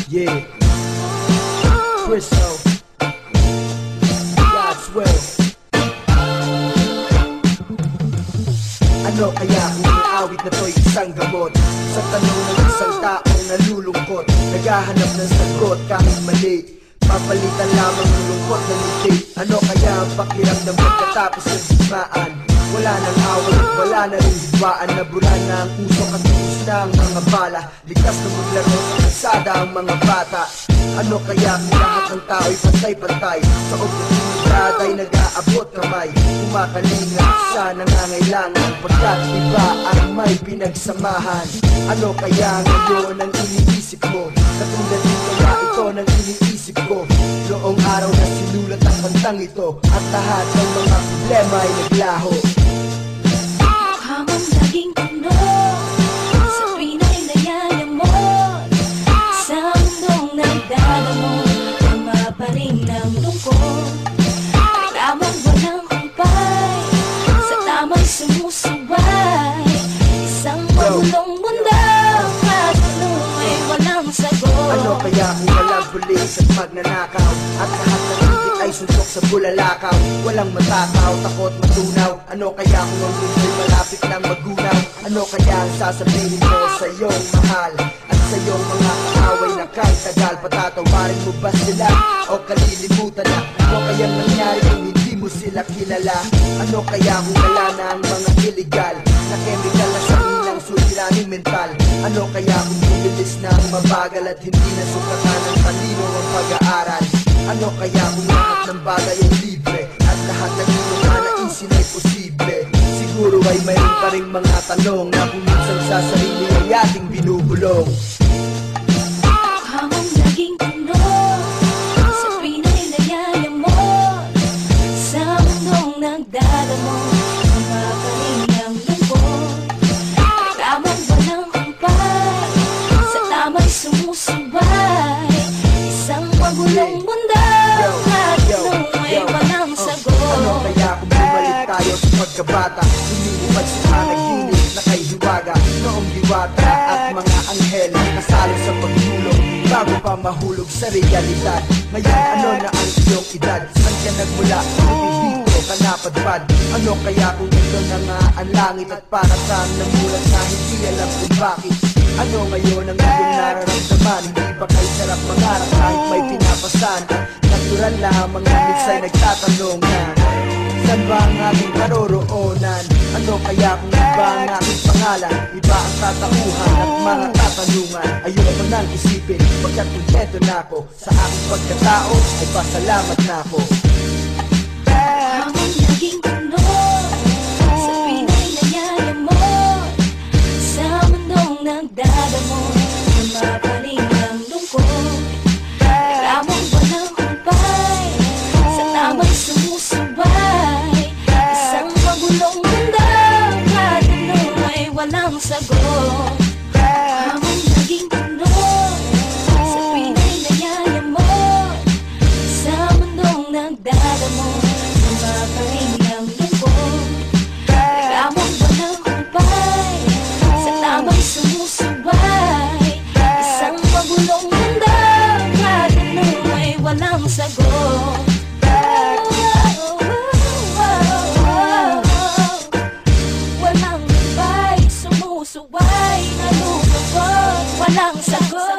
Yeah, Crystal, God's will. Ano kaya kung ang awit na to'y isang gamot sa tanong ng isang taong nalulungkot, naghahanap ng sagot kahit mali, papalitan lamang ng lungkot na ngiti. Ano kaya ang pakiramdam pagkatapos ng digmaan? Wala nang away, wala na rin hidwaan, nabura na ang usok at ubus na ang mga bala, ligtas na maglaro sa kalsada ang mga bata. Ano kaya kung lahat ng tao'y pantay-pantay, sa oportunidad ay nag-aabot kamay, kumakalinga sa nangangailangan, pagkat iba ang may pinagsamahan. Ano kaya ngayon ang iniisip mo? Katulad din kaya ito ng iniisip ko noong araw na sinulat ang kantang ito, at lahat ng mga problema ay naglaho. Mukha mong laging puno sa tuwing ay nayayamot, sa mundong nagdadamot, tama pa rin ng lungkot. Reklamong walang kumpay, sa tamang sumusuway, isang magulong mundo at tanong ay walang sagot. Ano kaya kung walang pulis at magnanakaw, at lahat ng hindi ay suntok sa bulalakaw, walang matakaw, takot matunaw? Ano kaya kung ang mundo'y malapit ng magunaw? Ano kaya ang sasabihin mo sa iyong mahal at sa iyong mga kaaway na kahit tagal? Patatawarin mo ba sila o kalilimutan na? Ano kayang nangyari kung hindi mo sila kilala? Ano kaya kung wala na ang mga illegal na chemical na sa ilang suliraning mental? Ano kaya kung bumilis na ang mabagal at hindi na sukatan ng talino ang pag-aaral? Ano kaya kung lahat ng bagay ay libre at lahat ng iyong nanaisin ay posible? Siguro ay mayroon pa rin mga tanong na kung minsan sa sarili ay ating binubulong. Mukha mong laging puno sa tuwing ay nayayamot, sa mundong nagdadamot, tama pa rin ang lungkot. Reklamong walang kumpay, sa tama'y sumusuway, isang magulong mundo at tanong ay walang sagot. Ano kaya kung bumalik tayo sa pagkabata, lumilipad sa panaginip na kay hiwaga, noong diwata at mga anghel kasalo sa pagtulong bago pa mahulog sa realidad. Ngayon ano na ang iyong edad? Saan ka nagmula? Dito ka napadpad? Ano kaya kung ito na nga ang langit at para saan namulat na hindi alam kung bakit? Ano ngayon ang iyong nararamdaman? Hindi ba kayo sarap mangarap kahit may pinapasan? Natural lamang na minsa'y nagtatanong na saan ba ang aking karoroonan? Ano kaya kung iba ang aking pangalan? Iba ang tatauhan at mga tatanungan. Ayoko nang isipin, pagkat kontento na ako sa aking pagkatao, ay pasalamat na ako. Mukha mong laging puno sa tuwing ay nayayamot, sa mundong nagdadamot, tama pa rin ang lungkot. Reklamong walang kumpay, sa tama'y sumusuway, isang magulong mundo at tanong ay walang sagot. Mukha mong laging puno sa tuwing ay nayayamot, sa mundong nagdadamot, tama pa rin ang lungkot. Reklamong walang kumpay, sa tama'y sumusuway, isang magulong mundo at tanong ay walang sagot. Walang kumpay, sumusuway, nalulungkot, walang sagot.